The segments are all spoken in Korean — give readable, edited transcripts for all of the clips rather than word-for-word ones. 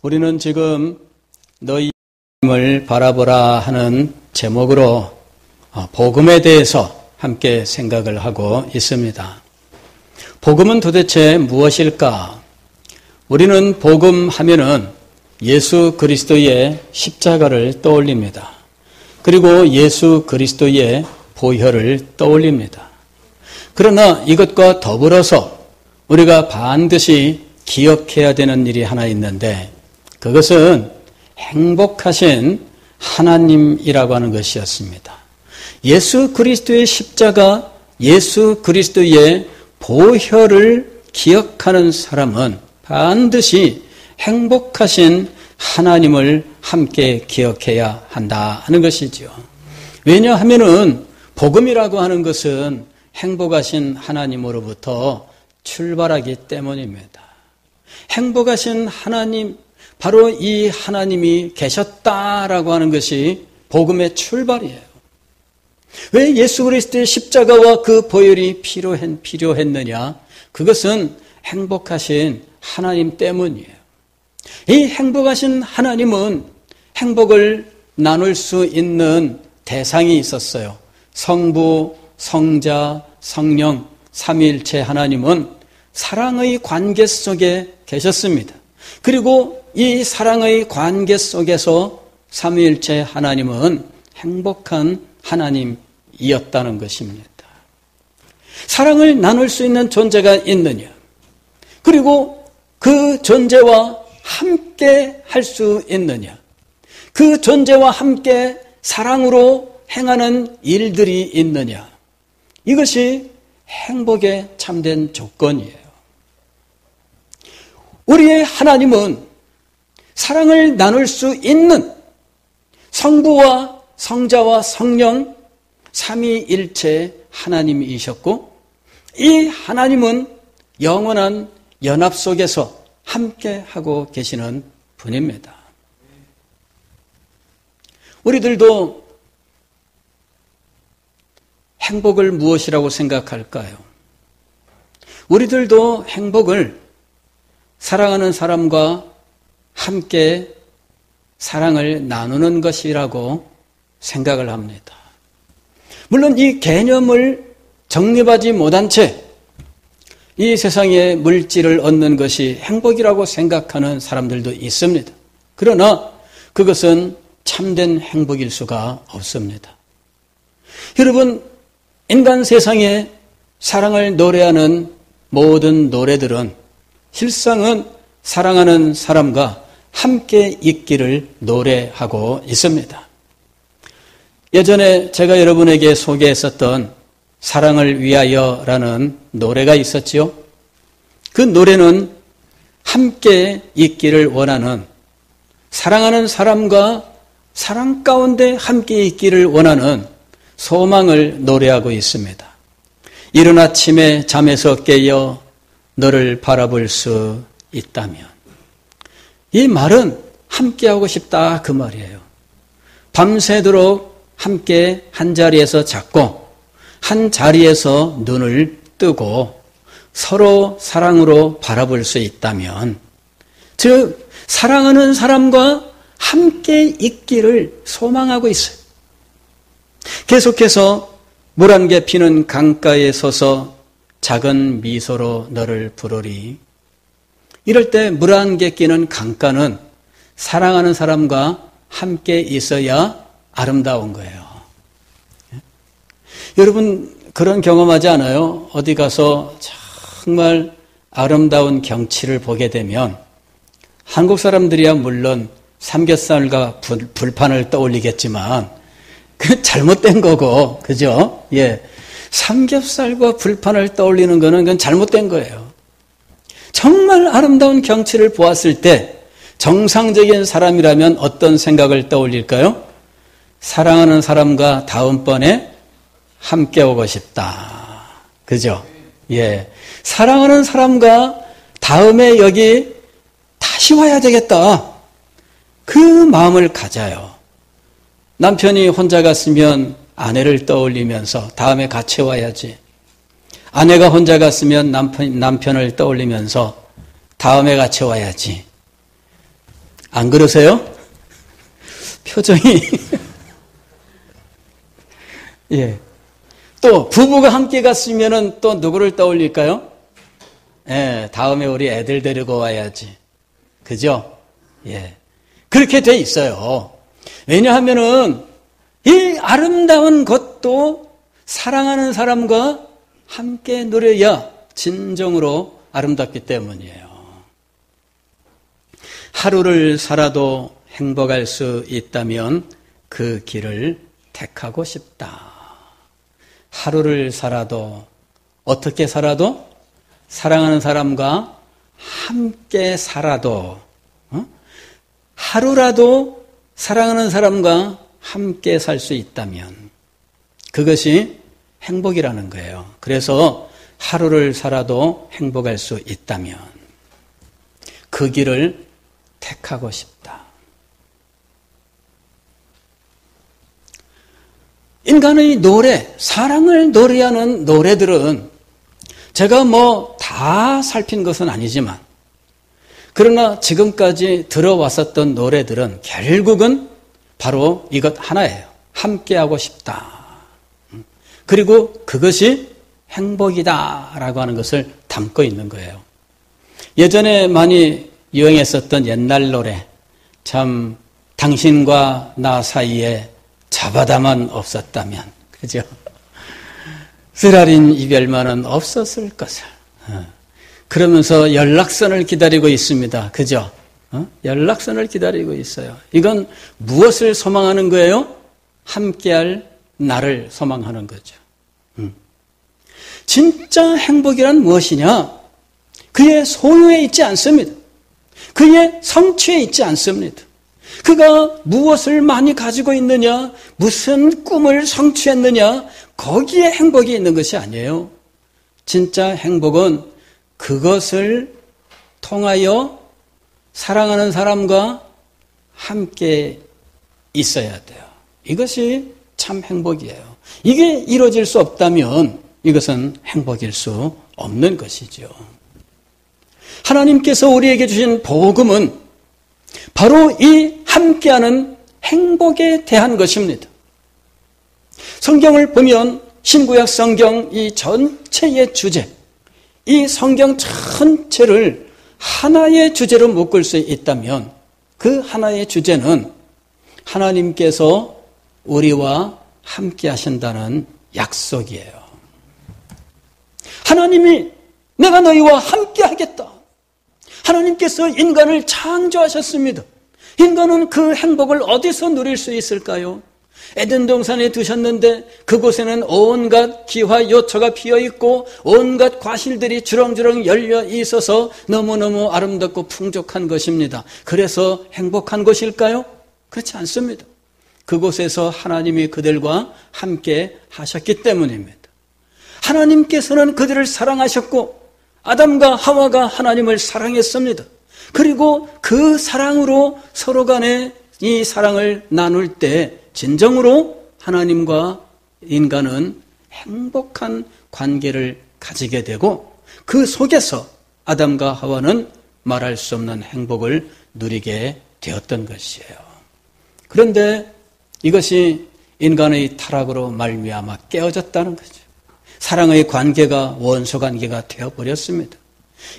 우리는 지금 너희를 바라보라 하는 제목으로 복음에 대해서 함께 생각을 하고 있습니다. 복음은 도대체 무엇일까? 우리는 복음 하면은 예수 그리스도의 십자가를 떠올립니다. 그리고 예수 그리스도의 보혈을 떠올립니다. 그러나 이것과 더불어서 우리가 반드시 기억해야 되는 일이 하나 있는데 그것은 행복하신 하나님이라고 하는 것이었습니다. 예수 그리스도의 십자가, 예수 그리스도의 보혈을 기억하는 사람은 반드시 행복하신 하나님을 함께 기억해야 한다 하는 것이죠. 왜냐하면은 복음이라고 하는 것은 행복하신 하나님으로부터 출발하기 때문입니다. 행복하신 하나님, 바로 이 하나님이 계셨다라고 하는 것이 복음의 출발이에요. 왜 예수 그리스도의 십자가와 그 보혈이 필요했느냐? 그것은 행복하신 하나님 때문이에요. 이 행복하신 하나님은 행복을 나눌 수 있는 대상이 있었어요. 성부, 성자, 성령, 삼위일체 하나님은 사랑의 관계 속에 계셨습니다. 그리고 이 사랑의 관계 속에서 삼위일체 하나님은 행복한 하나님이었다는 것입니다. 사랑을 나눌 수 있는 존재가 있느냐? 그리고 그 존재와 함께 할 수 있느냐? 그 존재와 함께 사랑으로 행하는 일들이 있느냐? 이것이 행복에 참된 조건이에요. 우리의 하나님은 사랑을 나눌 수 있는 성부와 성자와 성령 삼위일체 하나님이셨고 이 하나님은 영원한 연합 속에서 함께 하고 계시는 분입니다. 우리들도 행복을 무엇이라고 생각할까요? 우리들도 행복을 사랑하는 사람과 함께 사랑을 나누는 것이라고 생각을 합니다. 물론 이 개념을 정립하지 못한 채 이 세상에 물질을 얻는 것이 행복이라고 생각하는 사람들도 있습니다. 그러나 그것은 참된 행복일 수가 없습니다. 여러분, 인간 세상에 사랑을 노래하는 모든 노래들은 실상은 사랑하는 사람과 함께 있기를 노래하고 있습니다. 예전에 제가 여러분에게 소개했었던 사랑을 위하여라는 노래가 있었지요. 그 노래는 함께 있기를 원하는 사랑하는 사람과 사랑 가운데 함께 있기를 원하는 소망을 노래하고 있습니다. 이른 아침에 잠에서 깨어 너를 바라볼 수 있다면 이 말은 함께하고 싶다 그 말이에요. 밤새도록 함께 한 자리에서 잤고 한 자리에서 눈을 뜨고 서로 사랑으로 바라볼 수 있다면 즉 사랑하는 사람과 함께 있기를 소망하고 있어요. 계속해서 물 한 개 피는 강가에 서서 작은 미소로 너를 부르리. 이럴 때 물 한 개 끼는 강가는 사랑하는 사람과 함께 있어야 아름다운 거예요. 여러분 그런 경험하지 않아요? 어디 가서 정말 아름다운 경치를 보게 되면 한국 사람들이야 물론 삼겹살과 불판을 떠올리겠지만 그 잘못된 거고, 그죠? 예. 삼겹살과 불판을 떠올리는 거는 그건 잘못된 거예요. 정말 아름다운 경치를 보았을 때 정상적인 사람이라면 어떤 생각을 떠올릴까요? 사랑하는 사람과 다음번에 함께 오고 싶다. 그죠? 예. 사랑하는 사람과 다음에 여기 다시 와야 되겠다. 그 마음을 가져요. 남편이 혼자 갔으면 아내를 떠올리면서 다음에 같이 와야지. 아내가 혼자 갔으면 남편을 떠올리면서 다음에 같이 와야지. 안 그러세요? 표정이. 예. 또 부부가 함께 갔으면은 또 누구를 떠올릴까요? 예, 다음에 우리 애들 데리고 와야지. 그죠? 예. 그렇게 돼 있어요. 왜냐하면은 이 아름다운 것도 사랑하는 사람과 함께 누려야 진정으로 아름답기 때문이에요. 하루를 살아도 행복할 수 있다면 그 길을 택하고 싶다. 하루를 살아도, 어떻게 살아도? 사랑하는 사람과 함께 살아도, 하루라도 사랑하는 사람과 함께 살 수 있다면 그것이 행복이라는 거예요. 그래서 하루를 살아도 행복할 수 있다면 그 길을 택하고 싶다. 인간의 노래, 사랑을 노래하는 노래들은 제가 다 살핀 것은 아니지만 그러나 지금까지 들어왔었던 노래들은 결국은 바로 이것 하나예요. 함께하고 싶다. 그리고 그것이 행복이다라고 하는 것을 담고 있는 거예요. 예전에 많이 유행했었던 옛날 노래, 참 당신과 나 사이에 자바다만 없었다면, 그죠? 쓰라린 이별만은 없었을 것을. 그러면서 연락선을 기다리고 있습니다. 그죠? 연락선을 기다리고 있어요. 이건 무엇을 소망하는 거예요? 함께할 나를 소망하는 거죠. 진짜 행복이란 무엇이냐? 그의 소유에 있지 않습니다. 그의 성취에 있지 않습니다. 그가 무엇을 많이 가지고 있느냐, 무슨 꿈을 성취했느냐, 거기에 행복이 있는 것이 아니에요. 진짜 행복은 그것을 통하여 사랑하는 사람과 함께 있어야 돼요. 이것이 참 행복이에요. 이게 이루어질 수 없다면 이것은 행복일 수 없는 것이죠. 하나님께서 우리에게 주신 복음은 바로 이 함께하는 행복에 대한 것입니다. 성경을 보면 신구약 성경 이 전체의 주제, 이 성경 전체를 하나의 주제로 묶을 수 있다면 그 하나의 주제는 하나님께서 우리와 함께 하신다는 약속이에요. 하나님이 내가 너희와 함께 하겠다. 하나님께서 인간을 창조하셨습니다. 인간은 그 행복을 어디서 누릴 수 있을까요? 에덴 동산에 두셨는데 그곳에는 온갖 기와 요초가 피어있고 온갖 과실들이 주렁주렁 열려 있어서 너무너무 아름답고 풍족한 것입니다. 그래서 행복한 곳일까요? 그렇지 않습니다. 그곳에서 하나님이 그들과 함께 하셨기 때문입니다. 하나님께서는 그들을 사랑하셨고 아담과 하와가 하나님을 사랑했습니다. 그리고 그 사랑으로 서로 간에 이 사랑을 나눌 때 진정으로 하나님과 인간은 행복한 관계를 가지게 되고 그 속에서 아담과 하와는 말할 수 없는 행복을 누리게 되었던 것이에요. 그런데 이것이 인간의 타락으로 말미암아 깨어졌다는 거죠. 사랑의 관계가 원수 관계가 되어버렸습니다.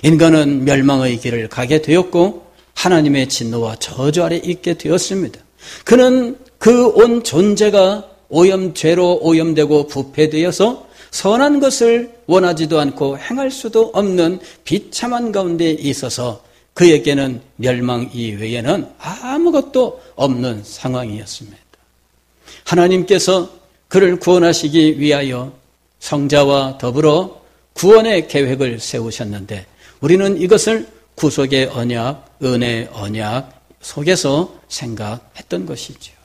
인간은 멸망의 길을 가게 되었고 하나님의 진노와 저주 아래 있게 되었습니다. 그는 그 온 존재가 오염죄로 오염되고 부패되어서 선한 것을 원하지도 않고 행할 수도 없는 비참한 가운데 있어서 그에게는 멸망 이외에는 아무것도 없는 상황이었습니다. 하나님께서 그를 구원하시기 위하여 성자와 더불어 구원의 계획을 세우셨는데 우리는 이것을 구속의 언약, 은혜의 언약 속에서 생각했던 것이죠.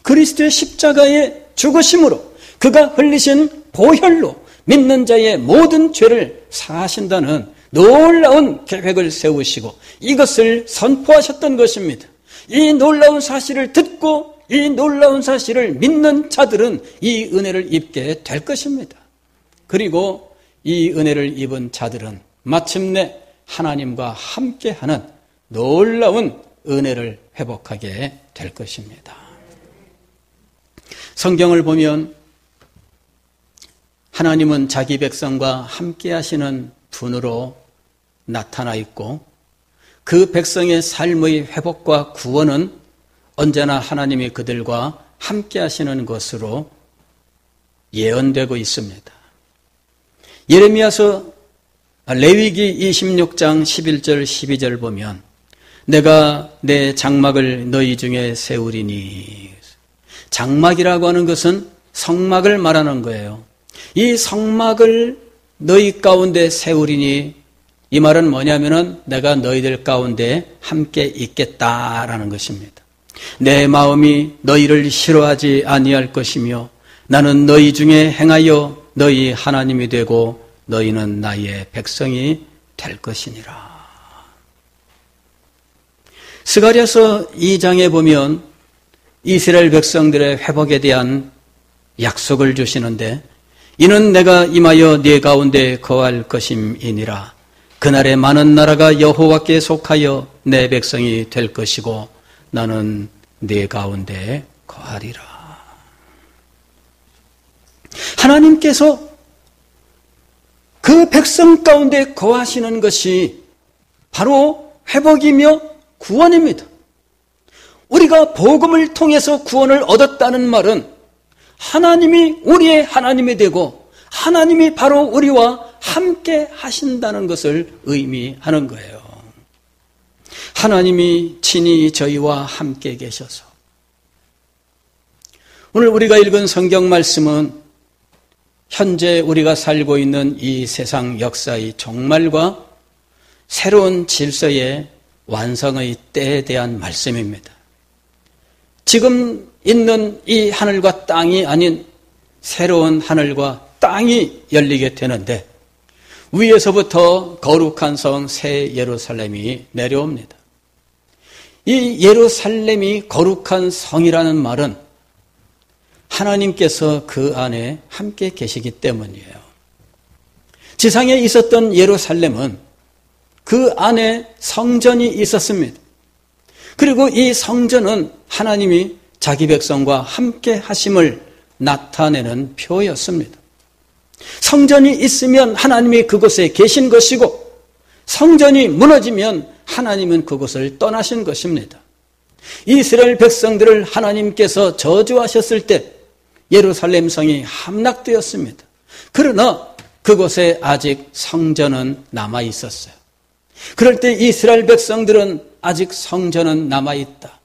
그리스도의 십자가의 죽으심으로 그가 흘리신 보혈로 믿는 자의 모든 죄를 사하신다는 놀라운 계획을 세우시고 이것을 선포하셨던 것입니다. 이 놀라운 사실을 듣고 이 놀라운 사실을 믿는 자들은 이 은혜를 입게 될 것입니다. 그리고 이 은혜를 입은 자들은 마침내 하나님과 함께하는 놀라운 은혜를 회복하게 될 것입니다. 성경을 보면 하나님은 자기 백성과 함께 하시는 분으로 나타나 있고 그 백성의 삶의 회복과 구원은 언제나 하나님이 그들과 함께 하시는 것으로 예언되고 있습니다. 예레미야서 레위기 26장 11절 12절 보면 내가 내 장막을 너희 중에 세우리니, 장막이라고 하는 것은 성막을 말하는 거예요. 이 성막을 너희 가운데 세우리니, 이 말은 뭐냐면은 내가 너희들 가운데 함께 있겠다라는 것입니다. 내 마음이 너희를 싫어하지 아니할 것이며 나는 너희 중에 행하여 너희 하나님이 되고 너희는 나의 백성이 될 것이니라. 스가랴서 2장에 보면 이스라엘 백성들의 회복에 대한 약속을 주시는데 이는 내가 임하여 네 가운데 거할 것임이니라. 그날에 많은 나라가 여호와께 속하여 내 백성이 될 것이고 나는 네 가운데 거하리라. 하나님께서 그 백성 가운데 거하시는 것이 바로 회복이며 구원입니다. 우리가 복음을 통해서 구원을 얻었다는 말은 하나님이 우리의 하나님이 되고 하나님이 바로 우리와 함께 하신다는 것을 의미하는 거예요. 하나님이 친히 저희와 함께 계셔서 오늘 우리가 읽은 성경 말씀은 현재 우리가 살고 있는 이 세상 역사의 종말과 새로운 질서의 완성의 때에 대한 말씀입니다. 지금 있는 이 하늘과 땅이 아닌 새로운 하늘과 땅이 열리게 되는데 위에서부터 거룩한 성 새 예루살렘이 내려옵니다. 이 예루살렘이 거룩한 성이라는 말은 하나님께서 그 안에 함께 계시기 때문이에요. 지상에 있었던 예루살렘은 그 안에 성전이 있었습니다. 그리고 이 성전은 하나님이 자기 백성과 함께 하심을 나타내는 표였습니다. 성전이 있으면 하나님이 그곳에 계신 것이고 성전이 무너지면 하나님은 그곳을 떠나신 것입니다. 이스라엘 백성들을 하나님께서 저주하셨을 때 예루살렘 성이 함락되었습니다. 그러나 그곳에 아직 성전은 남아 있었어요. 그럴 때 이스라엘 백성들은 아직 성전은 남아있다.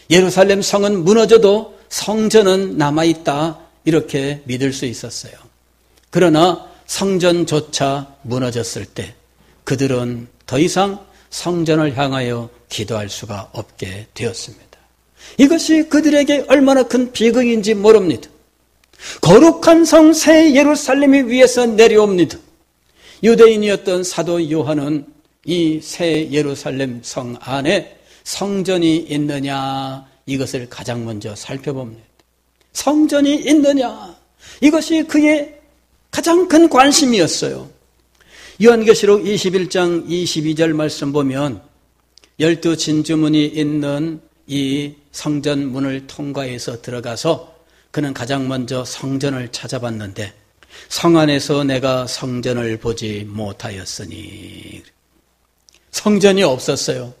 예루살렘 성은 무너져도 성전은 남아있다. 이렇게 믿을 수 있었어요. 그러나 성전조차 무너졌을 때 그들은 더 이상 성전을 향하여 기도할 수가 없게 되었습니다. 이것이 그들에게 얼마나 큰 비극인지 모릅니다. 거룩한 성 새 예루살렘이 위에서 내려옵니다. 유대인이었던 사도 요한은 이 새 예루살렘 성 안에 성전이 있느냐 이것을 가장 먼저 살펴봅니다. 성전이 있느냐 이것이 그의 가장 큰 관심이었어요. 요한계시록 21장 22절 말씀 보면 12 진주문이 있는 이 성전 문을 통과해서 들어가서 그는 가장 먼저 성전을 찾아봤는데 성 안에서 내가 성전을 보지 못하였으니 성전이 없었어요.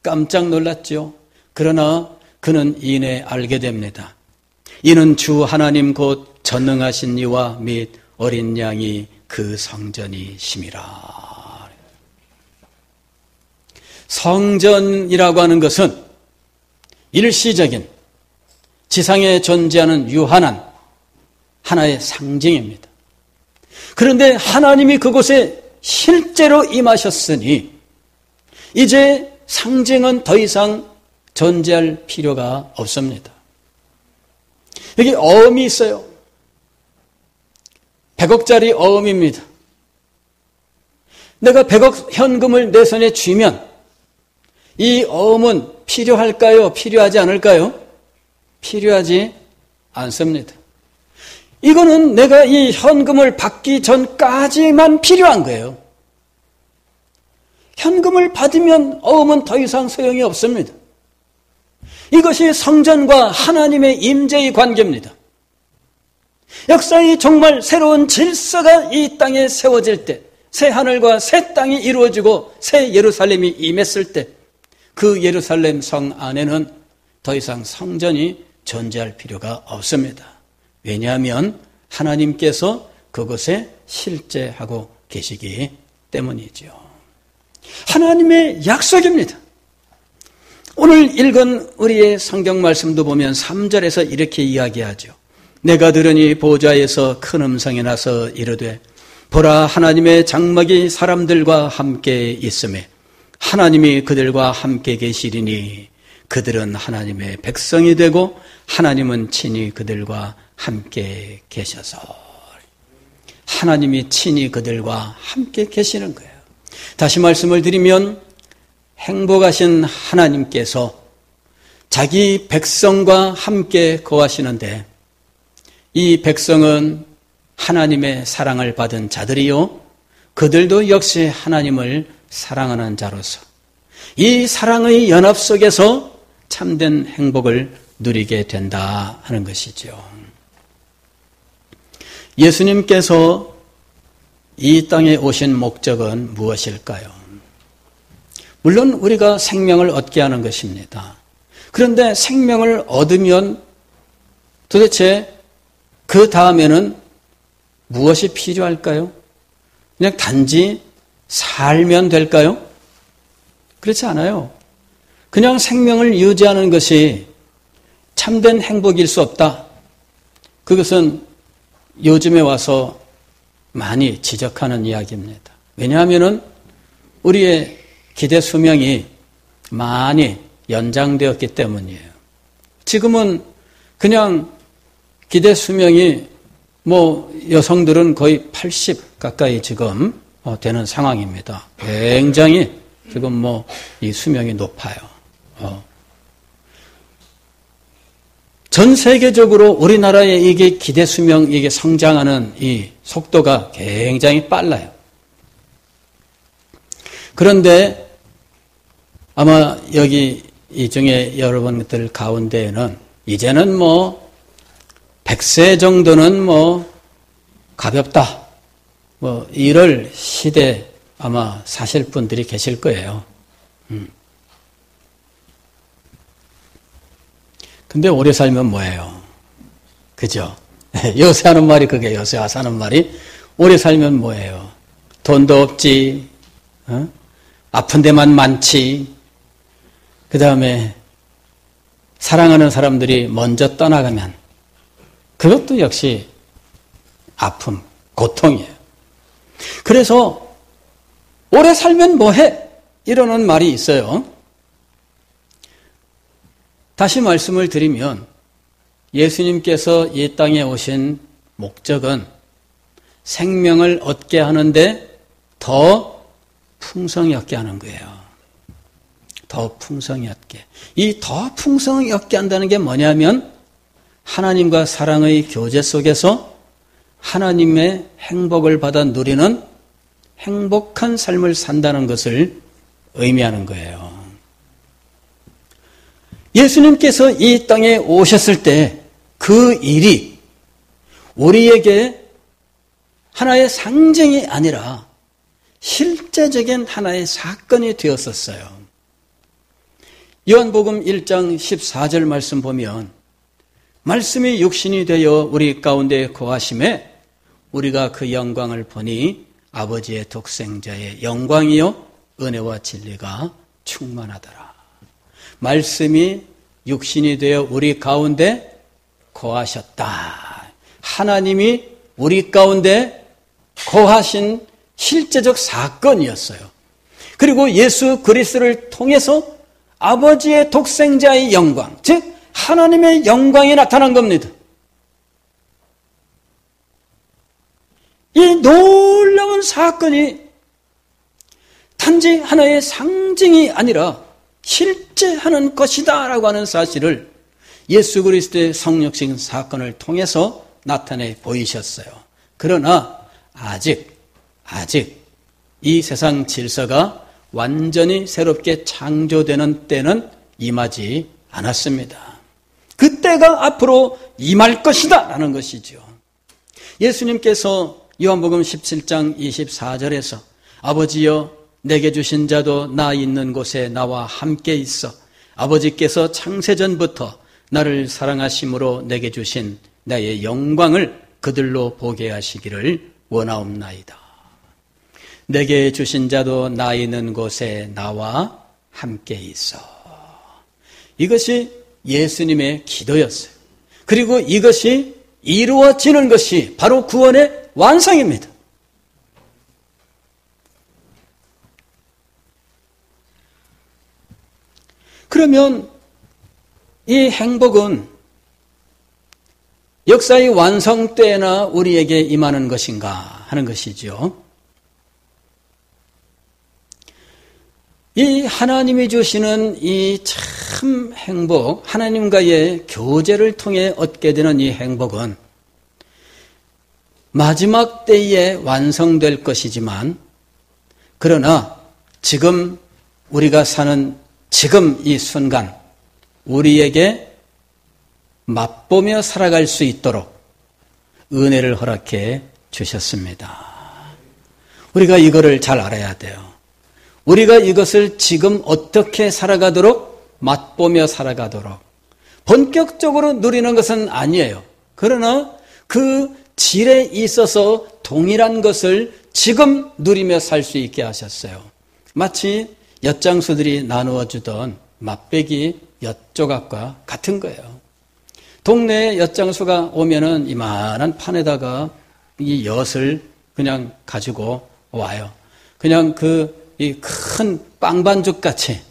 깜짝 놀랐죠. 그러나 그는 이내 알게 됩니다. 이는 주 하나님 곧 전능하신 이와 및 어린 양이 그 성전이심이라. 성전이라고 하는 것은 일시적인 지상에 존재하는 유한한 하나의 상징입니다. 그런데 하나님이 그곳에 실제로 임하셨으니 이제 상징은 더 이상 존재할 필요가 없습니다. 여기 어음이 있어요. 100억짜리 어음입니다. 내가 100억 현금을 내 손에 쥐면 이 어음은 필요할까요? 필요하지 않을까요? 필요하지 않습니다. 이거는 내가 이 현금을 받기 전까지만 필요한 거예요. 현금을 받으면 어음은 더 이상 소용이 없습니다. 이것이 성전과 하나님의 임재의 관계입니다. 역사의 정말 새로운 질서가 이 땅에 세워질 때, 새 하늘과 새 땅이 이루어지고 새 예루살렘이 임했을 때, 그 예루살렘 성 안에는 더 이상 성전이 존재할 필요가 없습니다. 왜냐하면 하나님께서 그곳에 실제하고 계시기 때문이죠. 하나님의 약속입니다. 오늘 읽은 우리의 성경 말씀도 보면 3절에서 이렇게 이야기하죠. 내가 들으니 보좌에서 큰 음성이 나서 이르되 보라 하나님의 장막이 사람들과 함께 있으매 하나님이 그들과 함께 계시리니 그들은 하나님의 백성이 되고 하나님은 친히 그들과 함께 계셔서. 하나님이 친히 그들과 함께 계시는 거예요. 다시 말씀을 드리면 행복하신 하나님께서 자기 백성과 함께 거하시는데 이 백성은 하나님의 사랑을 받은 자들이요 그들도 역시 하나님을 사랑하는 자로서 이 사랑의 연합 속에서 참된 행복을 누리게 된다 하는 것이죠. 예수님께서 이 땅에 오신 목적은 무엇일까요? 물론 우리가 생명을 얻게 하는 것입니다. 그런데 생명을 얻으면 도대체 그 다음에는 무엇이 필요할까요? 그냥 단지 살면 될까요? 그렇지 않아요. 그냥 생명을 유지하는 것이 참된 행복일 수 없다. 그것은 요즘에 와서 많이 지적하는 이야기입니다. 왜냐하면 우리의 기대 수명이 많이 연장되었기 때문이에요. 지금은 그냥 기대 수명이 여성들은 거의 80 가까이 지금 되는 상황입니다. 굉장히 지금 이 수명이 높아요. 전 세계적으로 우리나라의 이게 기대 수명, 이게 성장하는 이 속도가 굉장히 빨라요. 그런데 아마 여기 이 중에 여러분들 가운데에는 이제는 100세 정도는 가볍다. 이럴 시대 아마 사실 분들이 계실 거예요. 근데 오래 살면 뭐예요? 그죠? 요새 하는 말이 그게 요새 와서 하는 말이 오래 살면 뭐예요? 돈도 없지, 아픈 데만 많지, 그 다음에 사랑하는 사람들이 먼저 떠나가면 그것도 역시 아픔, 고통이에요. 그래서 오래 살면 뭐해? 이러는 말이 있어요. 다시 말씀을 드리면 예수님께서 이 땅에 오신 목적은 생명을 얻게 하는데 더 풍성히 얻게 하는 거예요. 더 풍성히 얻게. 이 더 풍성히 얻게 한다는 게 뭐냐면 하나님과 사랑의 교제 속에서 하나님의 행복을 받아 누리는 행복한 삶을 산다는 것을 의미하는 거예요. 예수님께서 이 땅에 오셨을 때 그 일이 우리에게 하나의 상징이 아니라 실제적인 하나의 사건이 되었었어요. 요한복음 1장 14절 말씀 보면 말씀이 육신이 되어 우리 가운데 거하심에 우리가 그 영광을 보니 아버지의 독생자의 영광이요 은혜와 진리가 충만하더라. 말씀이 육신이 되어 우리 가운데 거하셨다. 하나님이 우리 가운데 거하신 실제적 사건이었어요. 그리고 예수 그리스도를 통해서 아버지의 독생자의 영광, 즉 하나님의 영광이 나타난 겁니다. 이 놀라운 사건이 단지 하나의 상징이 아니라 실제 하는 것이다라고 하는 사실을 예수 그리스도의 성육신 사건을 통해서 나타내 보이셨어요. 그러나 아직 이 세상 질서가 완전히 새롭게 창조되는 때는 임하지 않았습니다. 그때가 앞으로 임할 것이다 라는 것이죠. 예수님께서 요한복음 17장 24절에서 아버지여 내게 주신 자도 나 있는 곳에 나와 함께 있어 아버지께서 창세전부터 나를 사랑하심으로 내게 주신 나의 영광을 그들로 보게 하시기를 원하옵나이다. 내게 주신 자도 나 있는 곳에 나와 함께 있어. 이것이 예수님의 기도였어요. 그리고 이것이 이루어지는 것이 바로 구원의 완성입니다. 그러면 이 행복은 역사의 완성 때나 우리에게 임하는 것인가 하는 것이죠. 이 하나님이 주시는 이 참 행복, 하나님과의 교제를 통해 얻게 되는 이 행복은 마지막 때에 완성될 것이지만 그러나 지금 우리가 사는 지금 이 순간 우리에게 맛보며 살아갈 수 있도록 은혜를 허락해 주셨습니다. 우리가 이거를 잘 알아야 돼요. 우리가 이것을 지금 어떻게 살아가도록 맛보며 살아가도록 본격적으로 누리는 것은 아니에요. 그러나 그 질에 있어서 동일한 것을 지금 누리며 살 수 있게 하셨어요. 마치 엿장수들이 나누어 주던 맛배기 엿조각과 같은 거예요. 동네에 엿장수가 오면은 이만한 판에다가 이 엿을 그냥 가지고 와요. 그냥 이 큰 빵반죽 같이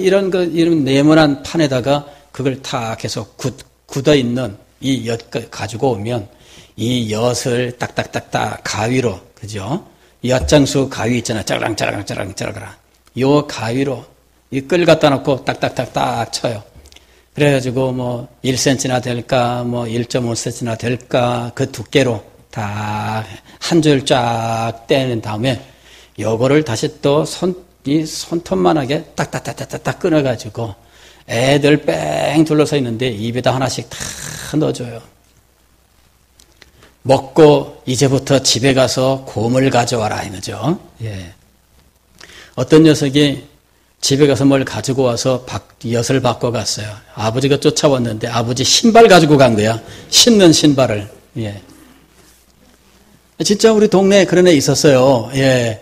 이런 네모난 판에다가 그걸 다 계속 굳어 있는 이 엿 가지고 오면 이 엿을 딱딱딱딱 가위로, 그죠? 엿장수 가위 있잖아요. 짜랑짜랑. 요 가위로 이 끌 갖다 놓고 딱딱딱딱 쳐요. 그래가지고 뭐 1cm나 될까, 뭐 1.5cm나 될까, 그 두께로 다 한 줄 쫙 떼는 다음에 요거를 다시 또 손톱만하게 딱딱딱딱딱 끊어가지고 애들 뺑 둘러서 있는데 입에다 하나씩 다 넣어줘요. 먹고 이제부터 집에 가서 곰을 가져와라 이거죠. 예. 어떤 녀석이 집에 가서 뭘 가지고 와서 엿을 바꿔 갔어요. 아버지가 쫓아왔는데 아버지 신발 가지고 간 거야. 신는 신발을. 예. 진짜 우리 동네에 그런 애 있었어요. 예.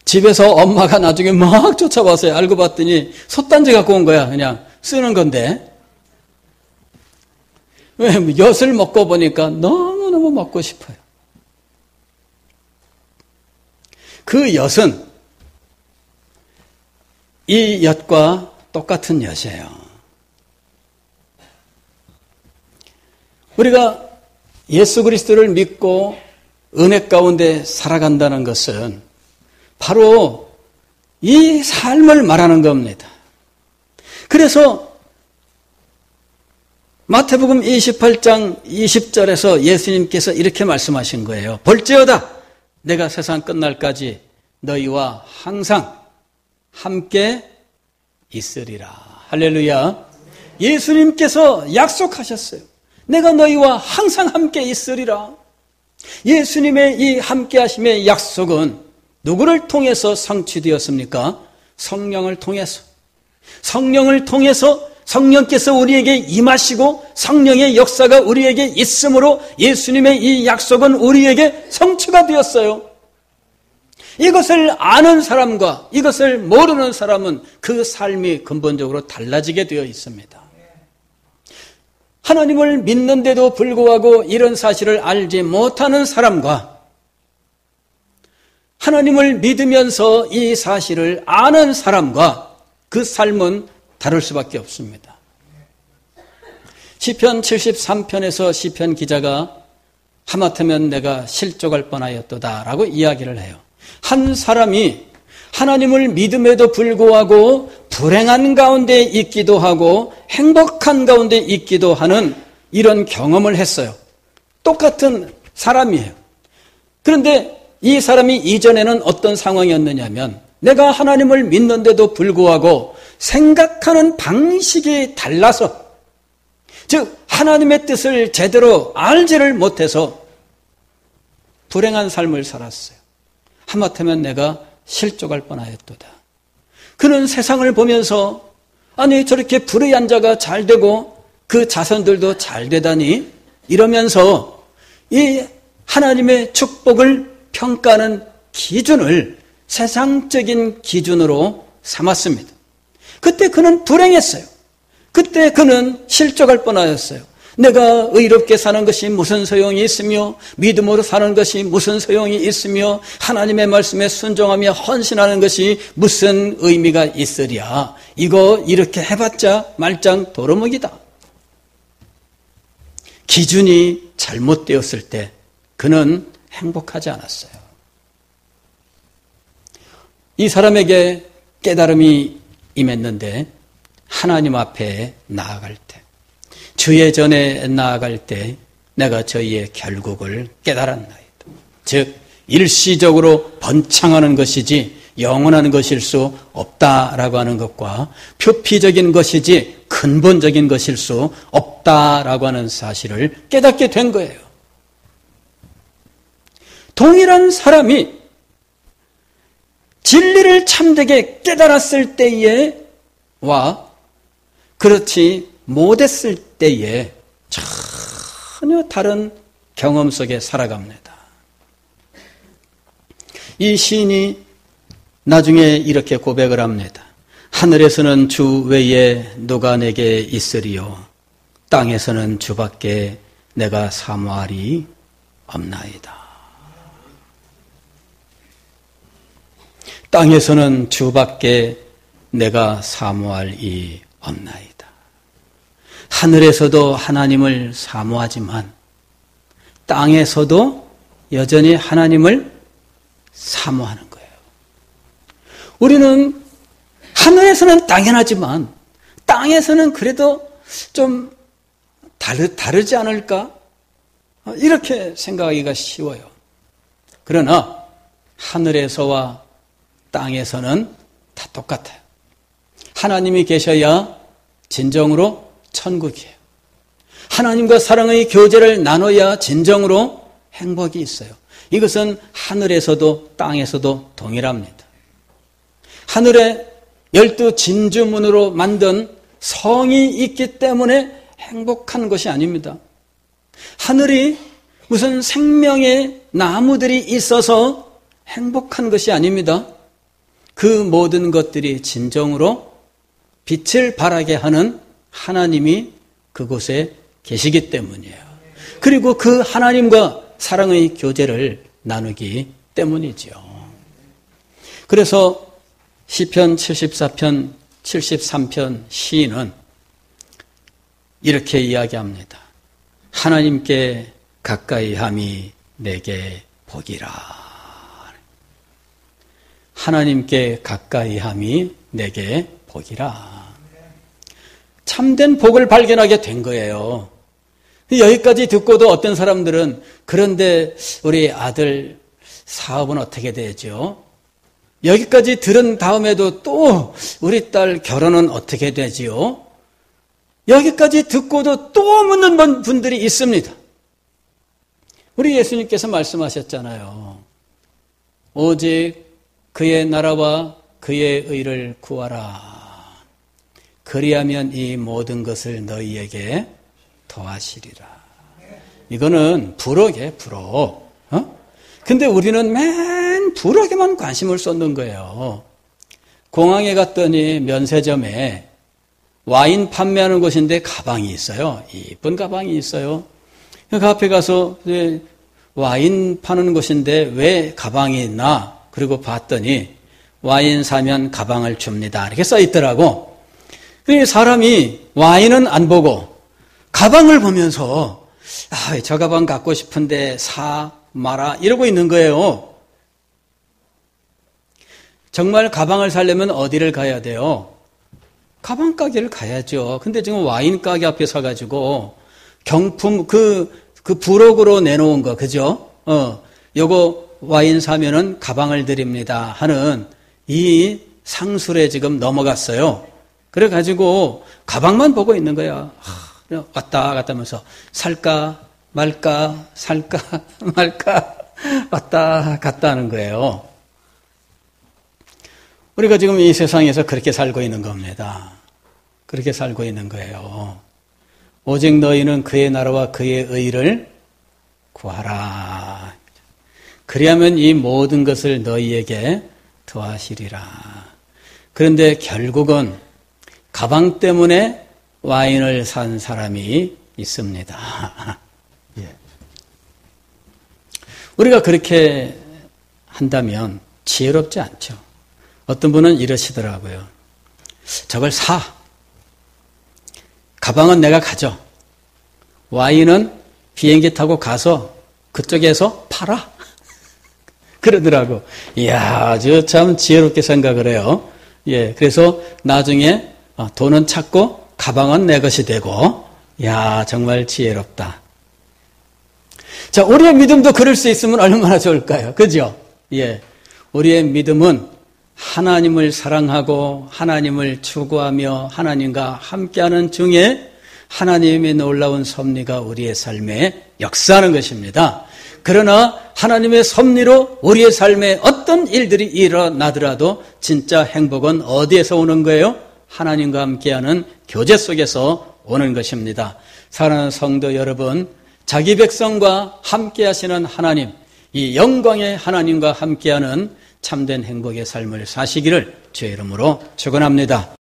집에서 엄마가 나중에 막 쫓아왔어요. 알고 봤더니 솥단지 갖고 온 거야. 그냥 쓰는 건데. 왜? 엿을 먹고 보니까 너무너무 먹고 싶어요. 그 엿은 이 엿과 똑같은 엿이에요. 우리가 예수 그리스도를 믿고 은혜 가운데 살아간다는 것은 바로 이 삶을 말하는 겁니다. 그래서 마태복음 28장 20절에서 예수님께서 이렇게 말씀하신 거예요. 볼지어다 내가 세상 끝날까지 너희와 항상 함께 있으리라. 할렐루야. 예수님께서 약속하셨어요. 내가 너희와 항상 함께 있으리라. 예수님의 이 함께 하심의 약속은 누구를 통해서 성취되었습니까? 성령을 통해서. 성령을 통해서 성령께서 우리에게 임하시고 성령의 역사가 우리에게 있으므로 예수님의 이 약속은 우리에게 성취가 되었어요. 이것을 아는 사람과 이것을 모르는 사람은 그 삶이 근본적으로 달라지게 되어 있습니다. 하나님을 믿는데도 불구하고 이런 사실을 알지 못하는 사람과 하나님을 믿으면서 이 사실을 아는 사람과 그 삶은 다를 수밖에 없습니다. 시편 73편에서 시편 기자가 하마터면 내가 실족할 뻔하였도다 라고 이야기를 해요. 한 사람이 하나님을 믿음에도 불구하고 불행한 가운데 있기도 하고 행복한 가운데 있기도 하는 이런 경험을 했어요. 똑같은 사람이에요. 그런데 이 사람이 이전에는 어떤 상황이었느냐면 내가 하나님을 믿는데도 불구하고 생각하는 방식이 달라서, 즉 하나님의 뜻을 제대로 알지를 못해서 불행한 삶을 살았어요. 하마터면 내가 실족할 뻔하였도다. 그는 세상을 보면서 아니 저렇게 불의한 자가 잘 되고 그 자손들도 잘 되다니 이러면서 이 하나님의 축복을 평가하는 기준을 세상적인 기준으로 삼았습니다. 그때 그는 불행했어요. 그때 그는 실족할 뻔하였어요. 내가 의롭게 사는 것이 무슨 소용이 있으며 믿음으로 사는 것이 무슨 소용이 있으며 하나님의 말씀에 순종하며 헌신하는 것이 무슨 의미가 있으랴. 이거 이렇게 해봤자 말짱 도루묵이다. 기준이 잘못되었을 때 그는 행복하지 않았어요. 이 사람에게 깨달음이 임했는데 하나님 앞에 나아갈 때, 주의 전에 나아갈 때 내가 저희의 결국을 깨달았나이다. 즉 일시적으로 번창하는 것이지 영원한 것일 수 없다라고 하는 것과 표피적인 것이지 근본적인 것일 수 없다라고 하는 사실을 깨닫게 된 거예요. 동일한 사람이 진리를 참되게 깨달았을 때에와 그렇지 못했을 때에 전혀 다른 경험 속에 살아갑니다. 이 시인이 나중에 이렇게 고백을 합니다. 하늘에서는 주 외에 누가 내게 있으리요 땅에서는 주밖에 내가 사모하리 없나이다. 땅에서는 주밖에 내가 사모할 이 없나이다. 하늘에서도 하나님을 사모하지만 땅에서도 여전히 하나님을 사모하는 거예요. 우리는 하늘에서는 당연하지만 땅에서는 그래도 좀 다르지 않을까? 이렇게 생각하기가 쉬워요. 그러나 하늘에서와 땅에서는 다 똑같아요. 하나님이 계셔야 진정으로 천국이에요. 하나님과 사랑의 교제를 나눠야 진정으로 행복이 있어요. 이것은 하늘에서도 땅에서도 동일합니다. 하늘에 12 진주문으로 만든 성이 있기 때문에 행복한 것이 아닙니다. 하늘이 무슨 생명의 나무들이 있어서 행복한 것이 아닙니다. 그 모든 것들이 진정으로 빛을 발하게 하는 하나님이 그곳에 계시기 때문이에요. 그리고 그 하나님과 사랑의 교제를 나누기 때문이지요. 그래서 시편 74편, 73편 시인은 이렇게 이야기합니다. 하나님께 가까이 함이 내게 복이라. 하나님께 가까이 함이 내게 복이라. 참된 복을 발견하게 된 거예요. 여기까지 듣고도 어떤 사람들은 그런데 우리 아들 사업은 어떻게 되죠? 여기까지 들은 다음에도 또 우리 딸 결혼은 어떻게 되지요? 여기까지 듣고도 또 묻는 분들이 있습니다. 우리 예수님께서 말씀하셨잖아요. 오직 그의 나라와 그의 의를 구하라. 그리하면 이 모든 것을 너희에게 더하시리라. 이거는 부록이에요, 부록. 근데 우리는 맨 부록에만 관심을 쏟는 거예요. 공항에 갔더니 면세점에 와인 판매하는 곳인데 가방이 있어요. 이쁜 가방이 있어요. 그 앞에 가서 와인 파는 곳인데 왜 가방이 있나? 그리고 봤더니 와인 사면 가방을 줍니다. 이렇게 써 있더라고. 사람이 와인은 안 보고 가방을 보면서 저 가방 갖고 싶은데 사 마라 이러고 있는 거예요. 정말 가방을 사려면 어디를 가야 돼요? 가방 가게를 가야죠. 근데 지금 와인 가게 앞에 서가지고 경품 그 부록으로 내놓은 거 그죠? 요거 와인 사면은 가방을 드립니다 하는 이 상술에 지금 넘어갔어요. 그래가지고 가방만 보고 있는 거야. 왔다 갔다 하면서 살까 말까 살까 말까 왔다 갔다 하는 거예요. 우리가 지금 이 세상에서 그렇게 살고 있는 겁니다. 그렇게 살고 있는 거예요. 오직 너희는 그의 나라와 그의 의를 구하라. 그리하면 이 모든 것을 너희에게 더하시리라. 그런데 결국은 가방 때문에 와인을 산 사람이 있습니다. 예. 우리가 그렇게 한다면 지혜롭지 않죠. 어떤 분은 이러시더라고요. 저걸 사. 가방은 내가 가져. 와인은 비행기 타고 가서 그쪽에서 팔아. 그러더라고. 이야, 저 참 지혜롭게 생각을 해요. 예, 그래서 나중에 돈은 찾고 가방은 내 것이 되고, 야, 정말 지혜롭다. 자, 우리의 믿음도 그럴 수 있으면 얼마나 좋을까요? 그죠? 예, 우리의 믿음은 하나님을 사랑하고 하나님을 추구하며 하나님과 함께하는 중에 하나님의 놀라운 섭리가 우리의 삶에 역사하는 것입니다. 그러나 하나님의 섭리로 우리의 삶에 어떤 일들이 일어나더라도 진짜 행복은 어디에서 오는 거예요? 하나님과 함께하는 교제 속에서 오는 것입니다. 사랑하는 성도 여러분, 자기 백성과 함께하시는 하나님, 이 영광의 하나님과 함께하는 참된 행복의 삶을 사시기를 주의 이름으로 축원합니다.